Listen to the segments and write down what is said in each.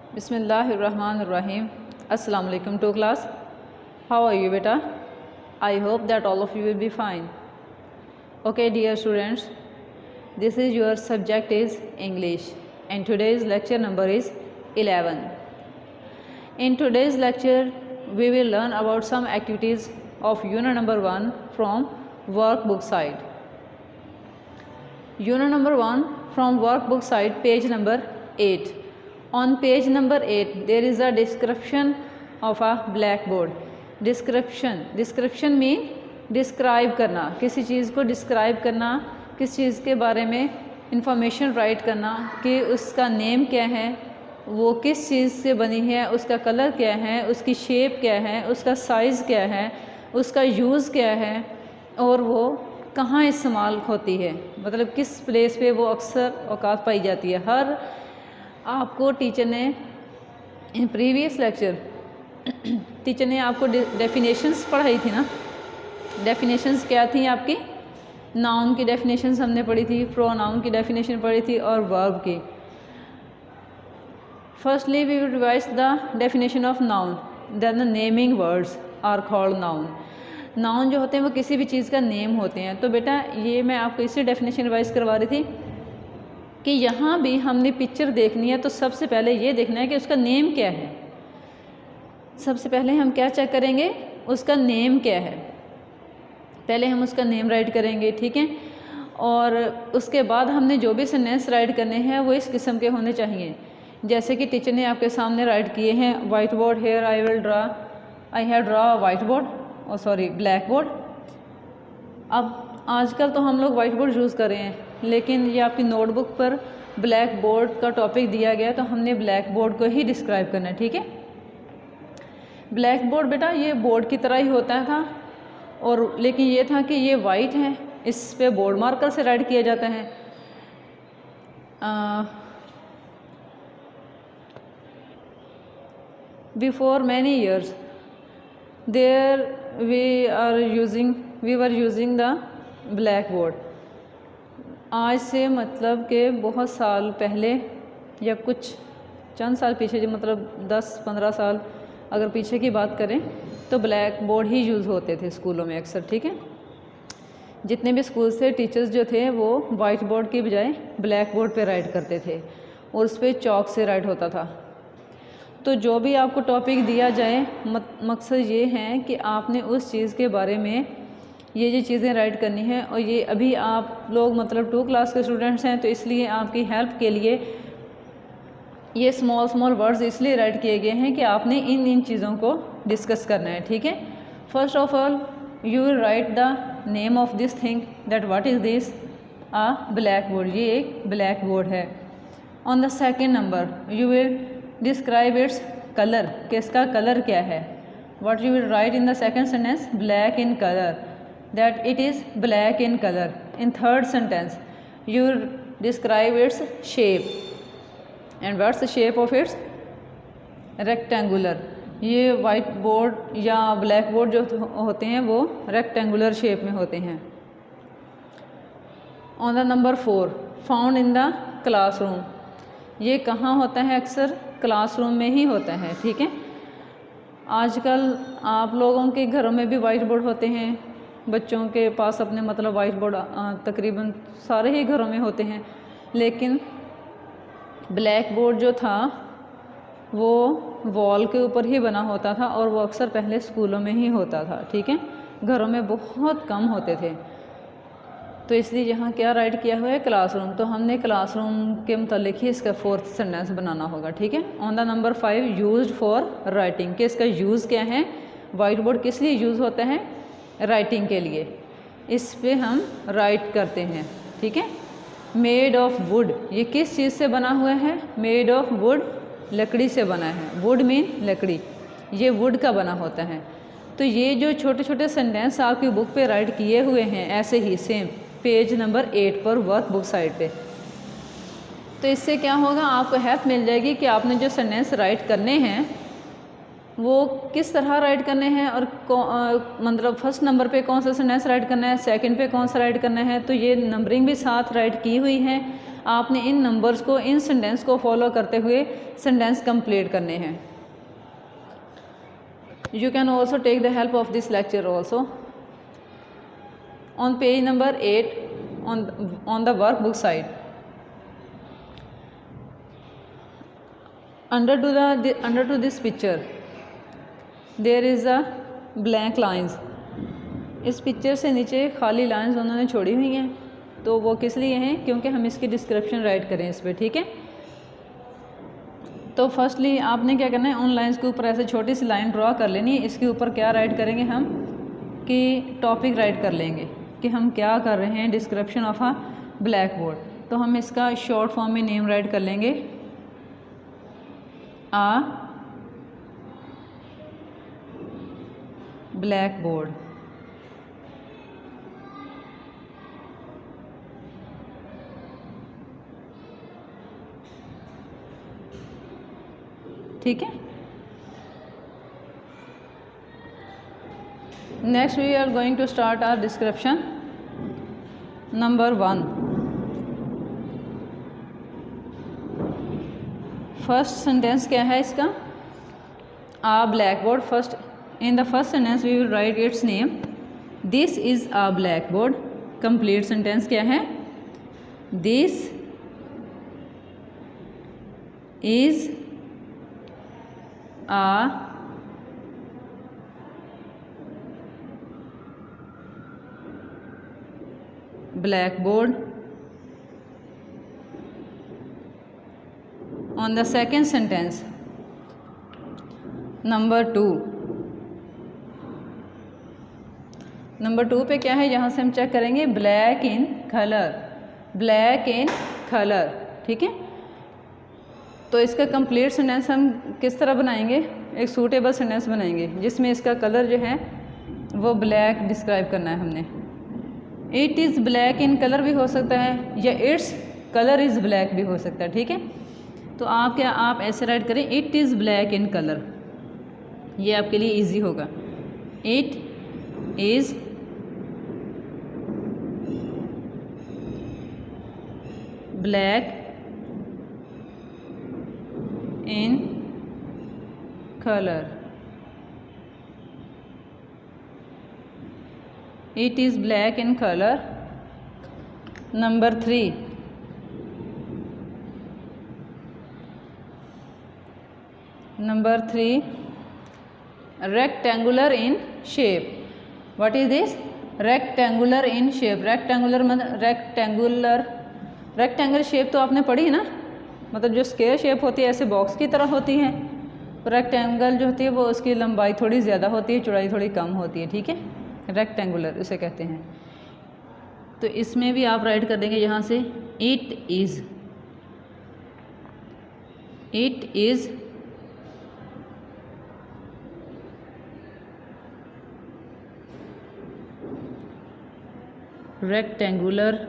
Bismillahirrahmanirrahim. Assalamu alaikum to class. How are you beta? I hope that all of you will be fine. Okay dear students, this is your subject is English and today's lecture number is 11. In today's lecture we will learn about some activities of unit number 1 from workbook side. Unit number 1 from workbook side, page number 8. On page number 8 there is a description of a blackboard. Description mean describe करना, किसी चीज़ को describe करना, किस चीज़ के बारे में information right करना कि उसका नेम क्या है, वो किस चीज़ से बनी है, उसका कलर क्या है, उसकी शेप क्या है, उसका साइज़ क्या है, उसका यूज़ क्या है और वो कहाँ इस्तेमाल होती है, मतलब किस प्लेस पे वो अक्सर औकात पाई जाती है। हर आपको टीचर ने इन प्रीवियस लेक्चर टीचर ने आपको डेफिनेशंस पढ़ाई थी ना। डेफिनेशंस क्या थी आपकी? नाउन की डेफिनेशंस हमने पढ़ी थी, प्रोनाउन की डेफिनेशन पढ़ी थी और वर्ब की। Firstly we will revise the definition of noun, then the naming words are called noun. Noun जो होते हैं वो किसी भी चीज़ का नेम होते हैं। तो बेटा ये मैं आपको इसी डेफिनेशन रिवाइज करवा रही थी कि यहाँ भी हमने पिक्चर देखनी है तो सबसे पहले ये देखना है कि उसका नेम क्या है। सबसे पहले हम क्या चेक करेंगे, उसका नेम क्या है। पहले हम उसका नेम राइट करेंगे, ठीक है, और उसके बाद हमने जो भी सेंटेंस राइट करने हैं वो इस किस्म के होने चाहिए जैसे कि टीचर ने आपके सामने राइट किए हैं। White board here I have draw white board black board. अब आजकल तो हम लोग वाइट बोर्ड यूज़ कर रहे हैं, लेकिन ये आपकी नोटबुक पर ब्लैक बोर्ड का टॉपिक दिया गया तो हमने ब्लैक बोर्ड को ही डिस्क्राइब करना है, ठीक है। ब्लैक बोर्ड बेटा ये बोर्ड की तरह ही होता था, और लेकिन ये था कि ये वाइट है, इस पे बोर्ड मार्कर से राइट किया जाता है। Before many years we were using the black board. आज से मतलब कि बहुत साल पहले या कुछ चंद साल पीछे, जो मतलब 10-15 साल अगर पीछे की बात करें तो ब्लैक बोर्ड ही यूज़ होते थे स्कूलों में अक्सर, ठीक है। जितने भी स्कूल से टीचर्स जो थे वो वाइट बोर्ड की बजाय ब्लैक बोर्ड पे राइट करते थे और उस पर चॉक से राइट होता था। तो जो भी आपको टॉपिक दिया जाए मकसद ये है कि आपने उस चीज़ के बारे में ये चीज़ें राइट करनी है। और ये अभी आप लोग मतलब 2 क्लास के स्टूडेंट्स हैं तो इसलिए आपकी हेल्प के लिए ये स्मॉल वर्ड्स इसलिए राइट किए गए हैं कि आपने इन चीज़ों को डिस्कस करना है, ठीक है। First of all you will right the name of this thing, that what is this, a black board, ये एक ब्लैक बोर्ड है। On the second number you will describe its colour, कि इसका कलर क्या है। What you will right in the second sentence, black in colour, that it is black in colour. In third sentence you describe its shape, and what's the shape of its rectangular। ये white board या black board जो होते हैं वो rectangular shape में होते हैं। On the number 4 found in the classroom, ये कहाँ होता है, अक्सर क्लासरूम में ही होता है, ठीक है। आजकल आप लोगों के घरों में भी वाइट बोर्ड होते हैं, बच्चों के पास अपने मतलब वाइट बोर्ड तकरीबन सारे ही घरों में होते हैं, लेकिन ब्लैक बोर्ड जो था वो वॉल के ऊपर ही बना होता था और वो अक्सर पहले स्कूलों में ही होता था, ठीक है, घरों में बहुत कम होते थे। तो इसलिए यहाँ क्या राइट किया हुआ है, क्लासरूम। तो हमने क्लासरूम के मतलब ही इसका 4th सेंटेंस बनाना होगा, ठीक है। On the number 5 used for writing, कि इसका यूज़ क्या है, वाइट बोर्ड किस लिए यूज़ होता है, राइटिंग के लिए, इस पे हम राइट करते हैं, ठीक है। मेड ऑफ वुड, ये किस चीज़ से बना हुआ है, मेड ऑफ वुड, लकड़ी से बना है। वुड मीन लकड़ी, ये वुड का बना होता है। तो ये जो छोटे छोटे सेंटेंस आपकी बुक पे राइट किए हुए हैं ऐसे ही सेम पेज नंबर 8 पर वर्क बुक साइड पे, तो इससे क्या होगा, आपको हेल्प मिल जाएगी कि आपने जो सेंटेंस राइट करने हैं वो किस तरह राइट करने हैं और मतलब फर्स्ट नंबर पे कौन सा सेंटेंस राइट करना है, सेकंड पे कौन सा राइट करना है। तो ये नंबरिंग भी साथ राइट की हुई है आपने इन नंबर्स को, इन सेंटेंस को फॉलो करते हुए सेंटेंस कंप्लीट करने हैं। You can also take the help of this lecture also on page number 8 on the workbook side. Under to this picture there is a blank lines. इस picture से नीचे खाली lines उन्होंने छोड़ी हुई हैं, तो वो किस लिए हैं? क्योंकि हम इसकी डिस्क्रिप्शन राइट करें इस पर, ठीक है। तो फर्स्टली आपने क्या करना है, उन लाइंस के ऊपर ऐसे छोटी सी लाइन ड्रॉ कर लेनी है। इसके ऊपर क्या राइट करेंगे हम कि टॉपिक राइट कर लेंगे कि हम क्या कर रहे हैं, description of a black board. तो हम इसका शॉर्ट फॉर्म में नेम राइट कर लेंगे, आ ब्लैक बोर्ड। ठीक है। Next we are going to start our description. Number 1. First sentence क्या है इसका? A blackboard. First, in the first sentence we will write its name. This is a blackboard. Complete sentence क्या है? This is a blackboard. On the second sentence, number 2 पे क्या है, यहाँ से हम चेक करेंगे black in colour, black in colour. ठीक है। तो इसका कंप्लीट सेंटेंस हम किस तरह बनाएंगे? एक सूटेबल सेंटेंस बनाएंगे जिसमें इसका कलर जो है वो ब्लैक डिस्क्राइब करना है हमने। It is black in colour भी हो सकता है या इट्स कलर इज़ ब्लैक भी हो सकता है। ठीक है। तो आप ऐसे राइट करें, it is black in colour, ये आपके लिए इजी होगा। It is black in colour, it is black in color. Number 3, rectangular in shape. What is this? Rectangular in shape. rectangular rectangle shape तो आपने पढ़ी है ना, मतलब जो स्क्वायर शेप होती है ऐसे बॉक्स की तरह होती है। रेक्टेंगल जो होती है वो उसकी लंबाई थोड़ी ज़्यादा होती है, चौड़ाई थोड़ी कम होती है। ठीक है। रेक्टेंगुलर इसे कहते हैं। तो इसमें भी आप राइट कर देंगे यहाँ से it is rectangular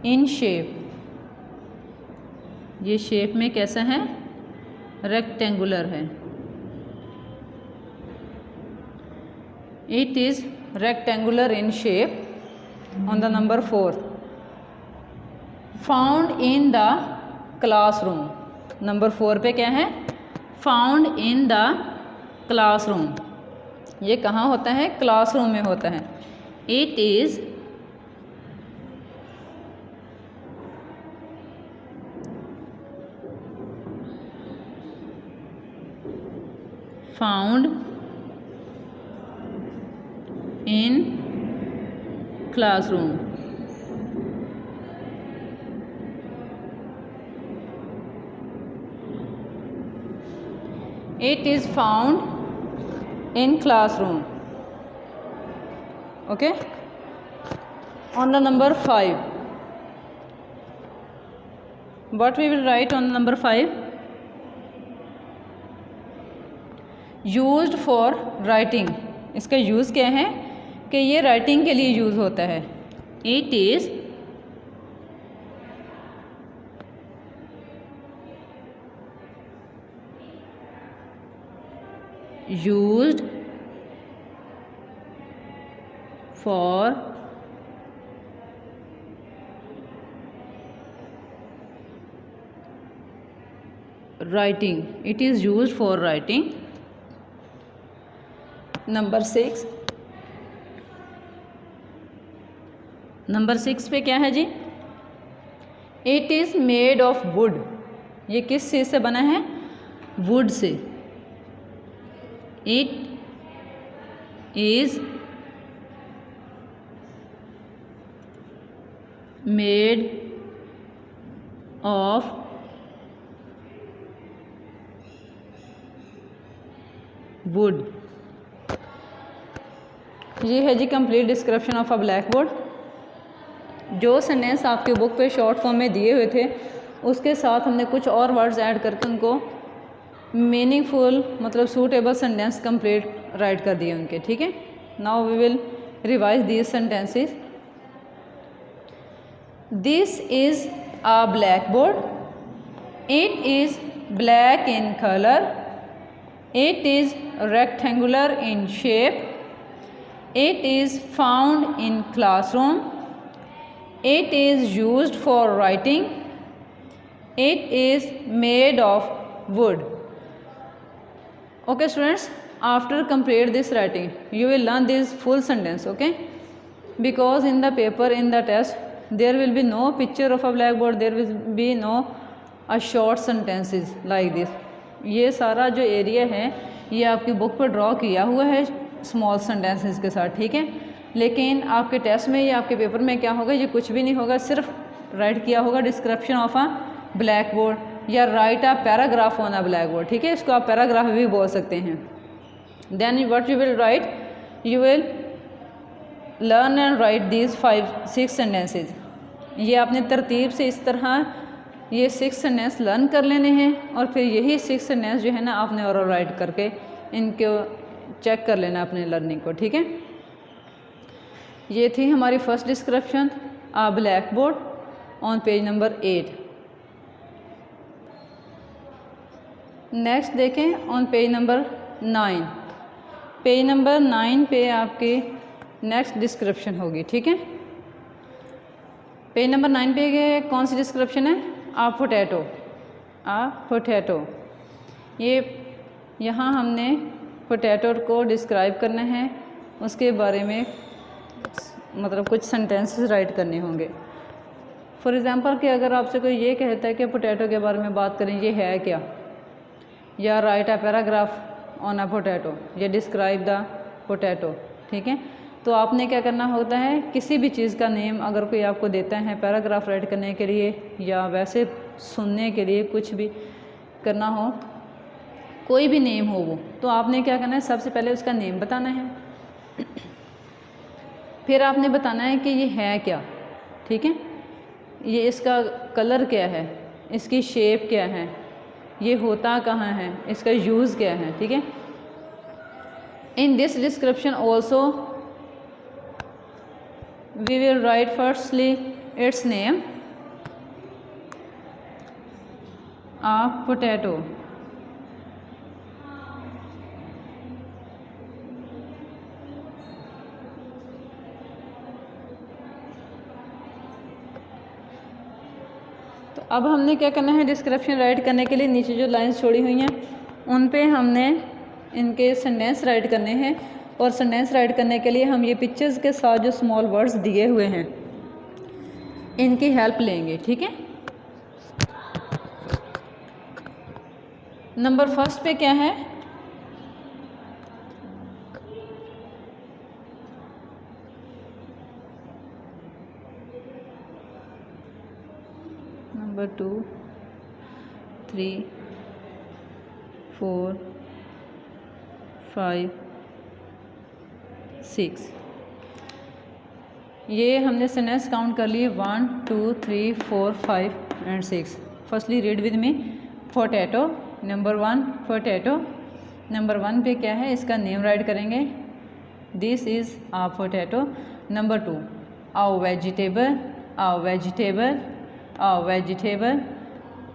in shape. ये शेप में कैसा है? रेक्टेंगुलर है। It is rectangular in shape. On the number 4, found in the classroom. Number 4 पे क्या है? found in the classroom. ये कहाँ होता है? क्लासरूम में होता है। It is found in classroom. It is found in classroom. Okay. On the number 5, what we will write on number 5? Used for writing. इसका यूज़ क्या है कि ये राइटिंग के लिए यूज़ होता है। It is used for writing. It is used for writing. Number 6, number 6 पे क्या है जी? It is made of wood. ये किस चीज़ से बना है? वुड से. It is made of wood. ये है जी complete description of a black board. जो सेंटेंस आपके बुक पे शॉर्ट फॉर्म में दिए हुए थे उसके साथ हमने कुछ और वर्ड्स ऐड करके उनको मीनिंगफुल मतलब सूटेबल सेंटेंस कंप्लीट राइट कर दिए उनके. ठीक है. Now we will revise these sentences. This is a black board. It is black in colour. It is rectangular in shape. It is found in classroom. It is used for writing. It is made of wood. Okay students, after complete this writing you will learn this full sentence. Okay, because in the paper, in the test there will be no picture of a blackboard, there will be no a short sentences like this. ये सारा जो area है ये आपकी book पर draw किया हुआ है स्मॉल सेंटेंसेस के साथ. ठीक है. लेकिन आपके टेस्ट में या आपके पेपर में क्या होगा? ये कुछ भी नहीं होगा, सिर्फ राइट किया होगा description of a black board या write a paragraph on a black board. ठीक है. इसको आप पैराग्राफ भी बोल सकते हैं. Then what you will write, you will learn and write these 5-6 sentences. ये आपने तरतीब से इस तरह ये 6 सेंटेंस लर्न कर लेने हैं और फिर यही 6 सेंटेंस जो है ना आपने और राइट करके इनको चेक कर लेना अपने लर्निंग को. ठीक है. ये थी हमारी first description a black board on page number 8. Next देखें on page number 9. Page number 9 पे आपकी नेक्स्ट डिस्क्रिप्शन होगी. ठीक है. पेज नंबर 9 पे कौन सी डिस्क्रिप्शन है? आ पोटैटो. आ पोटैटो. ये यहाँ हमने पोटैटो को डिस्क्राइब करना है, उसके बारे में मतलब कुछ सेंटेंसेस राइट करने होंगे. फॉर एग्ज़ाम्पल कि अगर आपसे कोई ये कहता है कि पोटैटो के बारे में बात करें, ये है क्या, या write a paragraph on a potato, या डिस्क्राइब द पोटैटो. ठीक है. तो आपने क्या करना होता है, किसी भी चीज़ का नेम अगर कोई आपको देता है पैराग्राफ राइट करने के लिए या वैसे सुनने के लिए, कुछ भी करना हो, कोई भी नेम हो वो, तो आपने क्या करना है, सबसे पहले उसका नेम बताना है. फिर आपने बताना है कि ये है क्या. ठीक है. ये इसका कलर क्या है, इसकी शेप क्या है, ये होता कहाँ है, इसका यूज़ क्या है. ठीक है. In this description also we will write firstly its name, a potato. तो अब हमने क्या करना है, डिस्क्रिप्शन राइट करने के लिए नीचे जो लाइंस छोड़ी हुई हैं उन पे हमने इनके सेंटेंस राइट करने हैं. और सेंटेंस राइट करने के लिए हम ये पिक्चर्स के साथ जो स्मॉल वर्ड्स दिए हुए हैं इनकी हेल्प लेंगे. ठीक है. नंबर फर्स्ट पे क्या है, नंबर 2, 3, 4, 5, 6. ये हमने सेंटेंस काउंट कर लिए 1, 2, 3, 4, 5 and 6. Firstly read with me. Potato. Number 1 potato. Number 1 पे क्या है, इसका नेम राइट करेंगे. This is a potato. Number 2 a vegetable. A vegetable. A vegetable.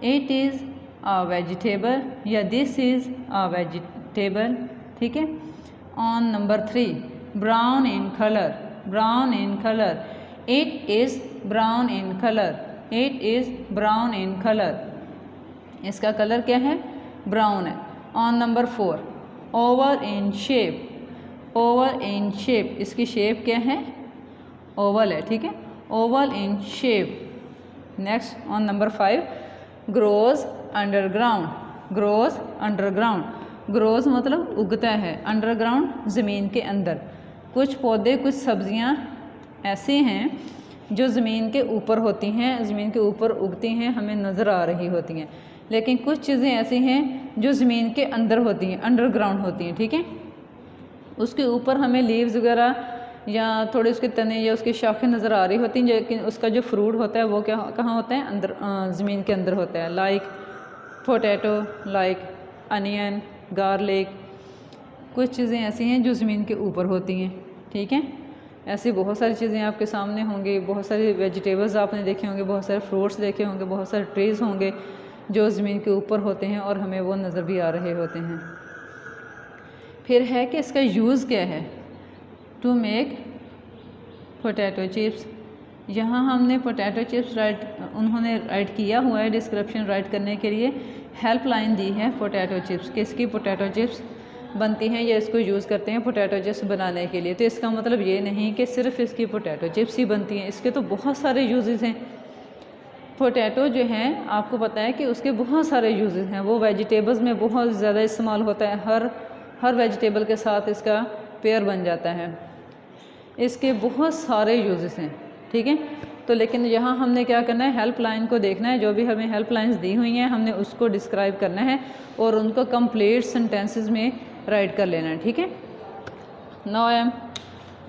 It is a vegetable या दिस इज़ आ वेजिटेबल. ठीक है. On number 3 brown in color. Brown in color. It is brown in color. It is brown in color. इसका colour क्या है, brown है। On number 4, oval in shape, oval in shape, इसकी shape क्या है, Oval है, ठीक है, oval in shape. Next on number 5, grows underground, grows underground, grows मतलब उगता है, अंडरग्राउंड ज़मीन के अंदर। कुछ पौधे, कुछ सब्जियां ऐसे हैं जो ज़मीन के ऊपर होती हैं, ज़मीन के ऊपर उगती हैं, हमें नज़र आ रही होती हैं, लेकिन कुछ चीज़ें ऐसी हैं जो ज़मीन के अंदर होती हैं, अंडरग्राउंड होती हैं, ठीक है। उसके ऊपर हमें लीव्स वगैरह या थोड़े उसके तने या उसकी शाखें नज़र आ रही होती हैं, लेकिन उसका जो फ्रूट होता है वो क्या कहाँ होता है, अंदर ज़मीन के अंदर होता है। Like potato, like onion, garlic, कुछ चीज़ें ऐसी हैं जो ज़मीन के ऊपर होती हैं, ठीक है। ऐसी बहुत सारी चीज़ें आपके सामने होंगी, बहुत सारे वेजिटेबल्स आपने देखे होंगे, बहुत सारे फ्रूट्स देखे होंगे, बहुत सारे ट्रीज़ होंगे जो ज़मीन के ऊपर होते हैं और हमें वो नज़र भी आ रहे होते हैं। फिर है कि इसका यूज़ क्या है, टू मेक पोटैटो चिप्स। यहाँ हमने पोटैटो चिप्स उन्होंने राइट किया हुआ है, डिस्क्रिप्शन राइट करने के लिए हेल्पलाइन दी है पोटैटो चिप्स, किसकी पोटैटो चिप्स बनती हैं या इसको यूज़ करते हैं पोटैटो चिप्स बनाने के लिए। तो इसका मतलब ये नहीं कि सिर्फ इसकी पोटैटो चिप्स ही बनती हैं, इसके तो बहुत सारे यूजेस हैं। पोटैटो जो हैं आपको पता है कि उसके बहुत सारे यूजेस हैं, वो वेजिटेबल्स में बहुत ज़्यादा इस्तेमाल होता है, हर वेजिटेबल के साथ इसका पेयर बन जाता है, इसके बहुत सारे यूजेस हैं, ठीक है। तो लेकिन यहाँ हमने क्या करना है, हेल्पलाइन को देखना है, जो भी हमें हेल्पलाइंस दी हुई हैं हमने उसको डिस्क्राइब करना है और उनको कंप्लीट सेंटेंसेस में राइट कर लेना है, ठीक है। Now I am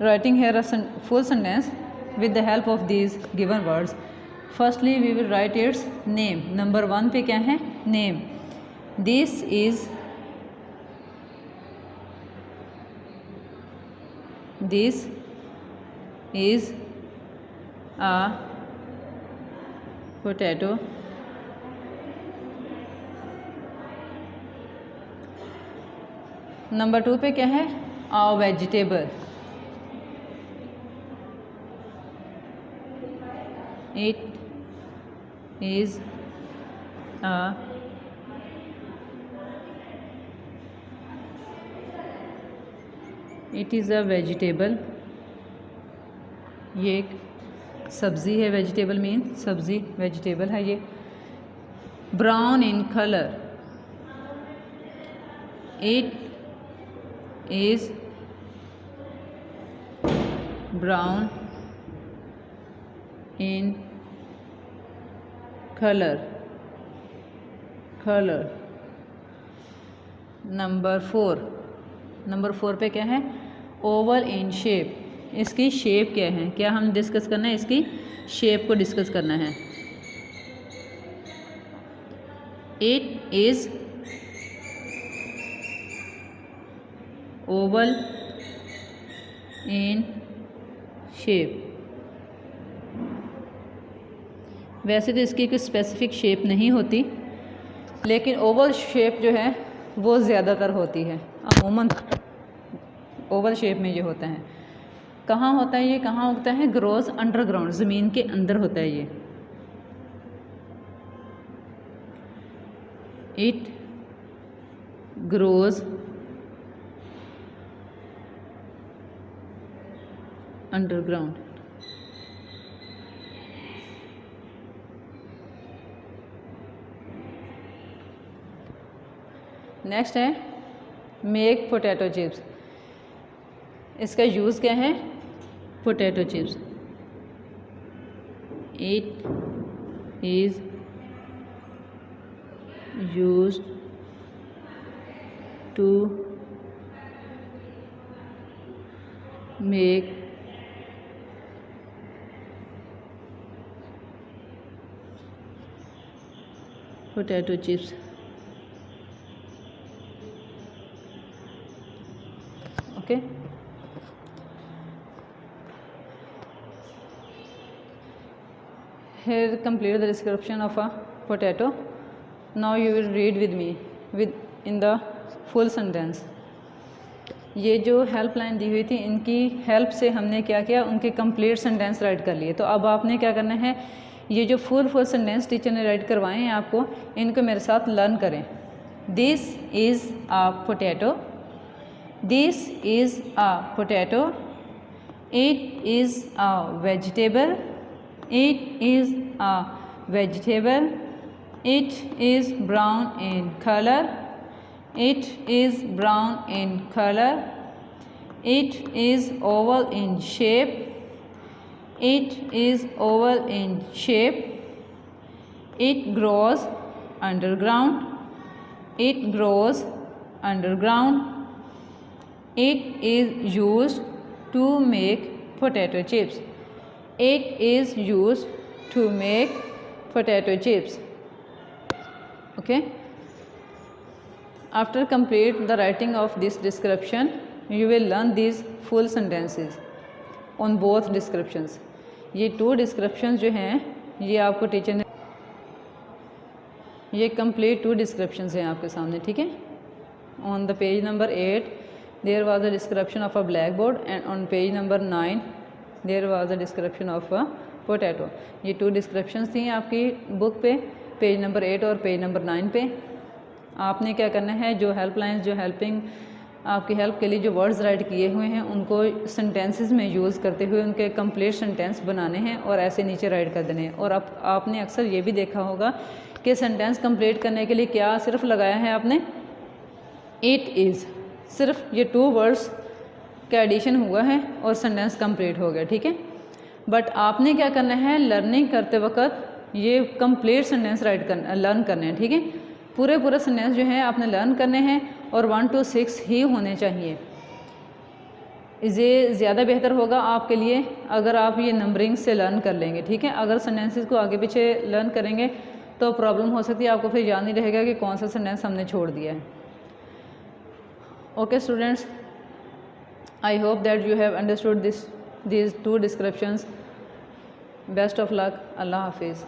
writing here a full sentence with the help of these given words. Firstly we will write its name. Number 1 पे क्या है, name. This is a potato. Number 2 पे क्या है, a vegetable. It is a vegetable. ये एक सब्ज़ी है, वेजिटेबल मीन सब्ज़ी, वेजिटेबल है ये। Brown in colour, it is brown in colour. Number 4 पे क्या है, ओवल इन शेप। इसकी शेप क्या है, क्या हम डिस्कस करना है, इसकी शेप को डिस्कस करना है। It is oval in shape. वैसे तो इसकी कोई स्पेसिफिक शेप नहीं होती, लेकिन ओवल शेप जो है वो ज़्यादातर होती है, अमूमन ओवल शेप में ये होता है। कहाँ होता है ये, कहाँ उगता है, ग्रोज अंडरग्राउंड, ज़मीन के अंदर होता है ये। It grows underground. नेक्स्ट है मेक पोटैटो चिप्स। इसका यूज़ क्या है, potato chips. It is used to make potato chips. Okay, here complete the description of a potato. Now you will read with me in the full sentence. ये जो helpline दी हुई थी, इनकी help से हमने क्या किया, उनके कंप्लीट सेंटेंस राइट कर लिए। तो अब आपने क्या करना है, ये जो फुल सेंटेंस टीचर ने राइट करवाए हैं आपको, इनको मेरे साथ लर्न करें। This is a potato, this is a potato, it is a vegetable, it is a vegetable, it is brown in color, it is brown in color, it is oval in shape, it is oval in shape, it grows underground, it grows underground, it is used to make potato chips, it is used to make potato chips. Okay, after complete the writing of this description, you will learn these full sentences on both descriptions. ये 2 descriptions जो हैं ये आपको teacher ने, ये complete 2 descriptions हैं आपके सामने, ठीक है। On the page number 8 there was a description of a blackboard and on page number 9 there was a description of a potato. ये 2 डिस्क्रिप्शंस थी आपकी बुक पे, पेज नंबर 8 और पेज नंबर 9 पे। आपने क्या करना है, जो हेल्पलाइंस, जो हेल्पिंग आपकी हेल्प के लिए जो वर्ड्स राइट किए हुए हैं उनको सेंटेंसेस में यूज़ करते हुए उनके कंप्लीट सेंटेंस बनाने हैं और ऐसे नीचे राइट कर देने हैं। और अब आपने अक्सर ये भी देखा होगा कि सेंटेंस कंप्लीट करने के लिए क्या सिर्फ लगाया है आपने, इट इज़, सिर्फ ये 2 वर्ड्स का एडिशन हुआ है और सेंटेंस कंप्लीट हो गया, ठीक है। बट आपने क्या करना है, लर्निंग करते वक्त ये कंप्लीट सेंटेंस राइट करना, लर्न करने हैं, ठीक है। पूरे सेंटेंस जो है आपने लर्न करने हैं और 1 to 6 ही होने चाहिए। ये ज़्यादा बेहतर होगा आपके लिए अगर आप ये नंबरिंग से लर्न कर लेंगे, ठीक है। अगर सेंटेंसेस को आगे पीछे लर्न करेंगे तो प्रॉब्लम हो सकती है, आपको फिर याद नहीं रहेगा कि कौन सा सेंटेंस हमने छोड़ दिया है। Okay students, I hope that you have understood these 2 descriptions. Best of luck. Allah Hafiz.